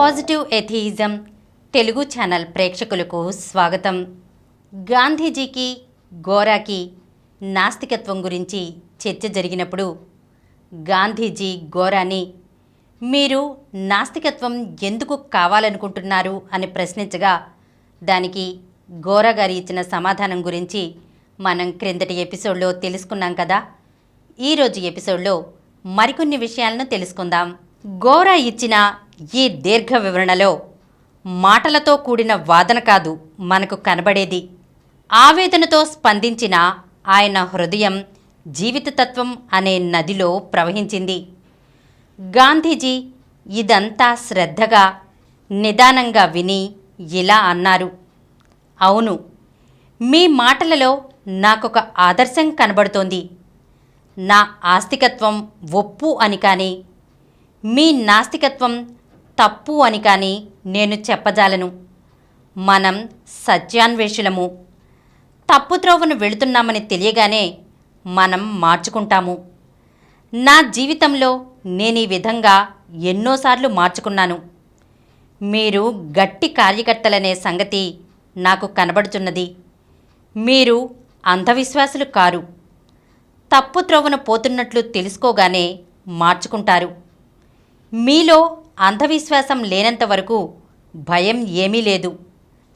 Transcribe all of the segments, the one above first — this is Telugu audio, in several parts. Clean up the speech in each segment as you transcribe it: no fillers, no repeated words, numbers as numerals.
పాజిటివ్ ఎథియిజం తెలుగు ఛానల్ ప్రేక్షకులకు స్వాగతం. గాంధీజీకి గోరాకి నాస్తికత్వం గురించి చర్చ జరిగినప్పుడు గాంధీజీ గోరాని మీరు నాస్తికత్వం ఎందుకు కావాలనుకుంటున్నారు అని ప్రశ్నించగా దానికి గోరా గారు ఇచ్చిన సమాధానం గురించి మనం క్రిందటి ఎపిసోడ్లో తెలుసుకున్నాం కదా. ఈరోజు ఎపిసోడ్లో మరికొన్ని విషయాలను తెలుసుకుందాం. గోరా ఇచ్చిన ఈ దీర్ఘ వివరణలో మాటలతో కూడిన వాదన కాదు మనకు కనబడేది. ఆవేదనతో స్పందించిన ఆయన హృదయం జీవితతత్వం అనే నదిలో ప్రవహించింది. గాంధీజీ ఇదంతా శ్రద్ధగా నిదానంగా విని ఇలా అన్నారు. అవును, మీ మాటలలో నాకొక ఆదర్శం కనబడుతోంది. నా ఆస్తికత్వం ఒప్పు అని కానీ మీ నాస్తికత్వం తప్పు అని కానీ నేను చెప్పజాలను. మనం సత్యాన్వేషులము. తప్పుత్రోవను వెళుతున్నామని తెలియగానే మనం మార్చుకుంటాము. నా జీవితంలో నేను ఈ విధంగా ఎన్నోసార్లు మార్చుకున్నాను. మీరు గట్టి కార్యకర్తలనే సంగతి నాకు కనబడుతున్నది. మీరు అంధవిశ్వాసులు కారు. తప్పుత్రోవను పోతున్నట్లు తెలుసుకోగానే మార్చుకుంటారు. మీలో అంధవిశ్వాసం లేనంత వరకు భయం ఏమీ లేదు.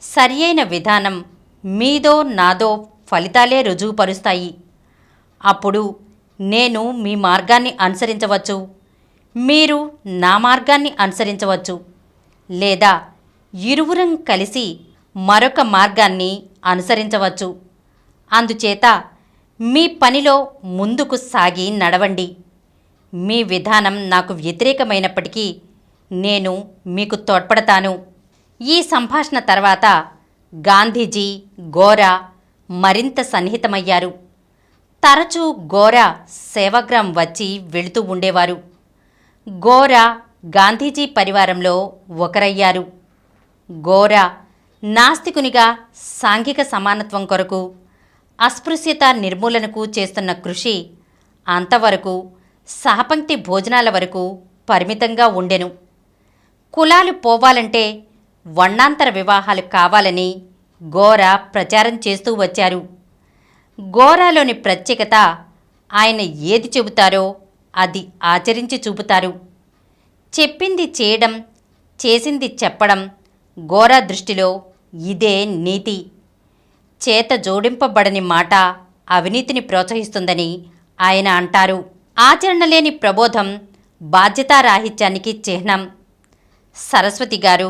సరియైన విధానం మీదో నాదో ఫలితాలే రుజువుపరుస్తాయి. అప్పుడు నేను మీ మార్గాన్ని అనుసరించవచ్చు, మీరు నా మార్గాన్ని అనుసరించవచ్చు, లేదా ఇరువురం కలిసి మరొక మార్గాన్ని అనుసరించవచ్చు. అందుచేత మీ పనిలో ముందుకు సాగి నడవండి. మీ విధానం నాకు వ్యతిరేకమైనప్పటికీ నేను మీకు తోడ్పడతాను. ఈ సంభాషణ తర్వాత గాంధీజీ గోరా మరింత సన్నిహితమయ్యారు. తరచూ గోరా సేవాగ్రాం వచ్చి వెళుతూ ఉండేవారు. గోరా గాంధీజీ పరివారంలో ఒకరయ్యారు. గోరా నాస్తికునిగా సాంఘిక సమానత్వం కొరకు, అస్పృశ్యత నిర్మూలనకు చేస్తున్న కృషి అంతవరకు సహపంక్తి భోజనాల వరకు పరిమితంగా ఉండెను. కులాలు పోవాలంటే వర్ణాంతర వివాహాలు కావాలని గోరా ప్రచారం చేస్తూ వచ్చారు. గోరాలోని ప్రత్యేకత ఆయన ఏది చెబుతారో అది ఆచరించి చూపుతారు. చెప్పింది చేయడం, చేసింది చెప్పడం గోరా దృష్టిలో ఇదే నీతి. చేత జోడింపబడని మాట అవినీతిని ప్రోత్సహిస్తుందని ఆయన అంటారు. ఆచరణ లేని ప్రబోధం బాధ్యతారాహిత్యానికి చిహ్నం. సరస్వతి గారు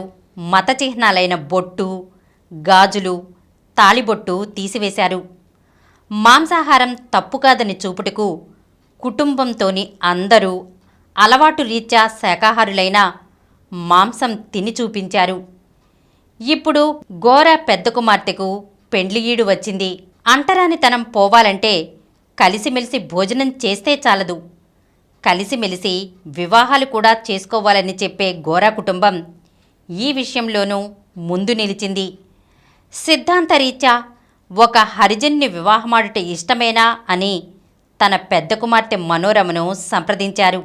మత చిహ్నాలైన బొట్టు, గాజులు, తాళిబొట్టు తీసివేశారు. మాంసాహారం తప్పు కాదని చూపుటకు కుటుంబంతోని అందరూ అలవాటు రీత్యా శాకాహారులైన మాంసం తిని చూపించారు. ఇప్పుడు గోరా పెద్ద కుమార్తెకు పెండ్లి ఈడు వచ్చింది. అంటరానితనం పోవాలంటే కలిసిమెలిసి భోజనం చేస్తే చాలదు, కలిసిమెలిసి వివాహాలు కూడా చేసుకోవాలని చెప్పే గోరా కుటుంబం ఈ విషయంలోనూ ముందు నిలిచింది. సిద్ధాంతరీత్యా ఒక హరిజన్ని వివాహమాడుట ఇష్టమేనా అని తన పెద్ద కుమార్తె మనోరమను సంప్రదించారు.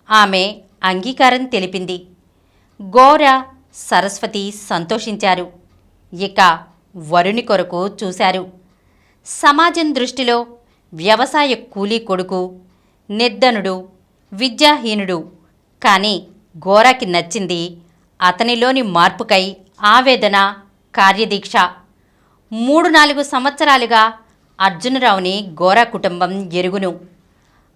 ఆమె అంగీకారం తెలిపింది. గోరా, సరస్వతి సంతోషించారు. ఇక వరుని కొరకు చూశారు. సమాజం దృష్టిలో వ్యవసాయ కూలీ కొడుకు, నిర్ధనుడు, విద్యాహీనుడు. కానీ గోరాకి నచ్చింది అతనిలోని మార్పుకై ఆవేదన, కార్యదీక్ష. 3-4 సంవత్సరాలుగా అర్జునరావుని గోరా కుటుంబం ఎరుగును.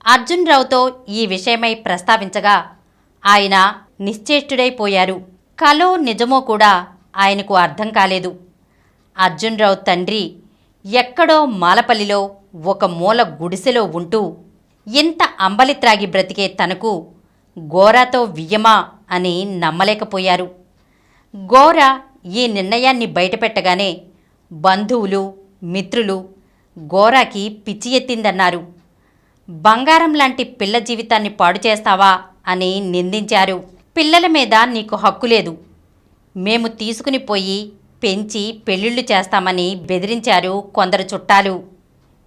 అర్జునరావుతో ఈ విషయమై ప్రస్తావించగా ఆయన నిశ్చేష్టుడైపోయారు. కలో నిజమో కూడా ఆయనకు అర్థం కాలేదు. అర్జునరావు తండ్రి ఎక్కడో మాలపల్లిలో ఒక మూల గుడిసెలో ఉంటూ ఇంత అంబలి త్రాగి బ్రతికే తనకు గోరాతో వియ్యమా అని నమ్మలేకపోయారు. గోరా ఈ నిర్ణయాన్ని బయటపెట్టగానే బంధువులు, మిత్రులు గోరాకి పిచ్చి ఎత్తిందన్నారు. బంగారం లాంటి పిల్ల జీవితాన్ని పాడు చేస్తావా అని నిందించారు. పిల్లల మీద నీకు హక్కు లేదు, మేము తీసుకుని పోయి పెంచి పెళ్ళిళ్ళు చేస్తామని బెదిరించారు కొందరు చుట్టాలు.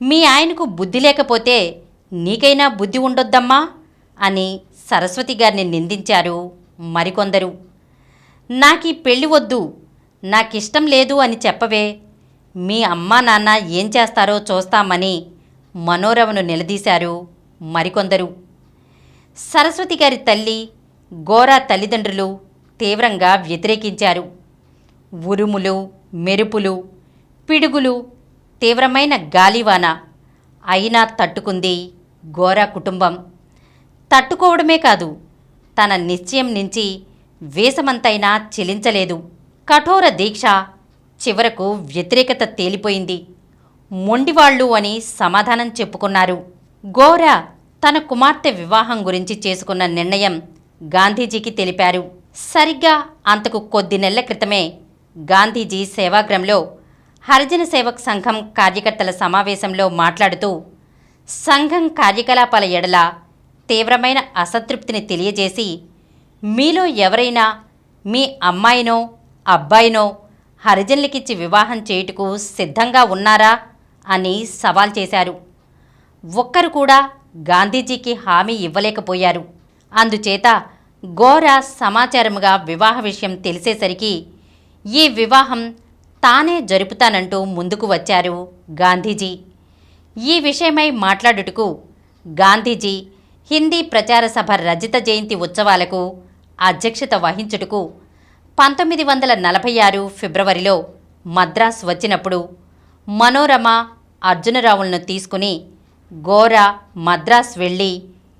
మీ ఆయనకు బుద్ధి లేకపోతే నీకైనా బుద్ధి ఉండొద్దమ్మా అని సరస్వతి గారిని నిందించారు మరికొందరు. నాకీ పెళ్ళి వద్దు, నాకిష్టం లేదు అని చెప్పవే, మీ అమ్మా నాన్న ఏం చేస్తారో చూస్తామని మనోరమను నిలదీశారు మరికొందరు. సరస్వతి గారి తల్లి, గోరా తల్లిదండ్రులు తీవ్రంగా వ్యతిరేకించారు. ఉరుములు, మెరుపులు, పిడుగులు, తీవ్రమైన గాలివాన అయినా తట్టుకుంది గోరా కుటుంబం. తట్టుకోవడమే కాదు, తన నిశ్చయం నుంచి వేసమంతైనా చెలించలేదు. కఠోర దీక్ష చివరకు వ్యతిరేకత తేలిపోయింది. మొండివాళ్లు అని సమాధానం చెప్పుకున్నారు. గోరా తన కుమార్తె వివాహం గురించి చేసుకున్న నిర్ణయం గాంధీజీకి తెలిపారు. సరిగ్గా అంతకు కొద్ది నెలల క్రితమే గాంధీజీ సేవాగ్రంలో హరిజన సేవక్ సంఘం కార్యకర్తల సమావేశంలో మాట్లాడుతూ సంఘం కార్యకలాపాల ఎడల తీవ్రమైన అసంతృప్తిని తెలియజేసి, మీలో ఎవరైనా మీ అమ్మాయినో అబ్బాయినో హరిజనులకిచ్చి వివాహం చేయుటకు సిద్ధంగా ఉన్నారా అని సవాల్ చేశారు. ఒక్కరు కూడా గాంధీజీకి హామీ ఇవ్వలేకపోయారు. అందుచేత గోరా సమాచారముగా వివాహ విషయం తెలిసేసరికి ఈ వివాహం తానే జరుపుతానంటూ ముందుకు వచ్చారు గాంధీజీ. ఈ విషయమై మాట్లాడుటకు గాంధీజీ హిందీ ప్రచార సభ రజత జయంతి ఉత్సవాలకు అధ్యక్షత వహించుటకు 1946 ఫిబ్రవరిలో మద్రాసు వచ్చినప్పుడు మనోరమ, అర్జునరావులను తీసుకుని గోరా మద్రాసు వెళ్ళి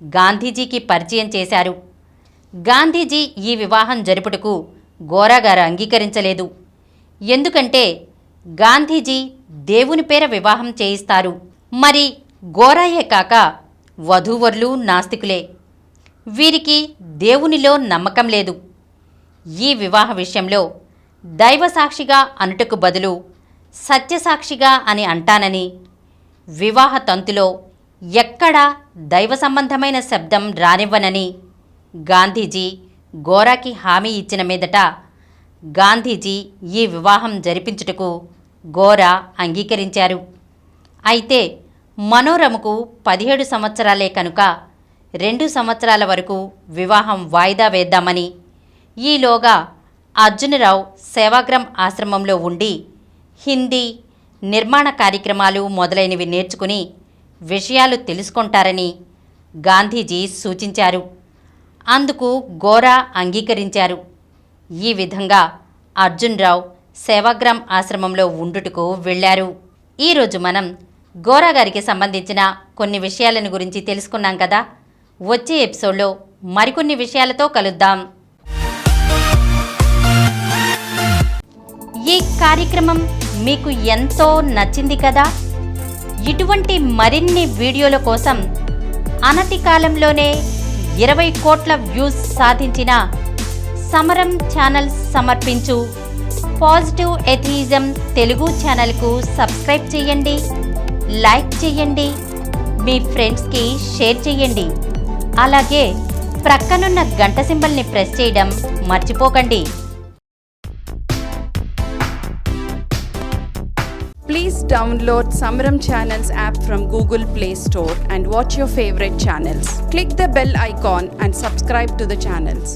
గాంధీజీకి పరిచయం చేశారు. గాంధీజీ ఈ వివాహం జరుపుటకు గోరాగారు అంగీకరించలేదు. ఎందుకంటే గాంధీజీ దేవుని పేర వివాహం చేయిస్తారు. మరి గోరాయే కాక వధూవరులు నాస్తికులే. వీరికి దేవునిలో నమ్మకం లేదు. ఈ వివాహ విషయంలో దైవసాక్షిగా అనుటకు బదులు సత్యసాక్షిగా అని అంటానని, వివాహ తంతులో ఎక్కడా దైవ సంబంధమైన శబ్దం రానివ్వనని గాంధీజీ గోరాకి హామీ ఇచ్చిన మీదట గాంధీజీ ఈ వివాహం జరిపించుటకు గోరా అంగీకరించారు. అయితే మనోరమకు 17 సంవత్సరాలే కనుక 2 సంవత్సరాల వరకు వివాహం వాయిదా వేద్దామని, ఈలోగా అర్జునరావు సేవాగ్రం ఆశ్రమంలో ఉండి హిందీ నిర్మాణ కార్యక్రమాలు మొదలైనవి నేర్చుకుని విషయాలు తెలుసుకుంటారని గాంధీజీ సూచించారు. అందుకు గోరా అంగీకరించారు. ఈ విధంగా అర్జునరావు సేవాగ్రామ్ ఆశ్రమంలో ఉండుటకు వెళ్లారు. ఈరోజు మనం గోరా గారికి సంబంధించిన కొన్ని విషయాలను గురించి తెలుసుకున్నాం కదా. వచ్చే ఎపిసోడ్లో మరికొన్ని విషయాలతో కలుద్దాం. ఈ కార్యక్రమం మీకు ఎంతో నచ్చింది కదా. ఇటువంటి మరిన్ని వీడియోల కోసం అనతి కాలంలోనే 20 కోట్ల వ్యూస్ సాధించిన సమరం ఛానల్ సమర్పించు పాజిటివ్ ఎథియిజం తెలుగు ఛానల్కు సబ్స్క్రైబ్ చేయండి, లైక్ చేయండి, మీ ఫ్రెండ్స్కి షేర్ చేయండి. అలాగే ప్రక్కనున్న గంట సింబల్ని ప్రెస్ చేయడం మర్చిపోకండి. Please download Samaram Channels app from Google Play Store and watch your favorite channels. Click the bell icon and subscribe to the channels.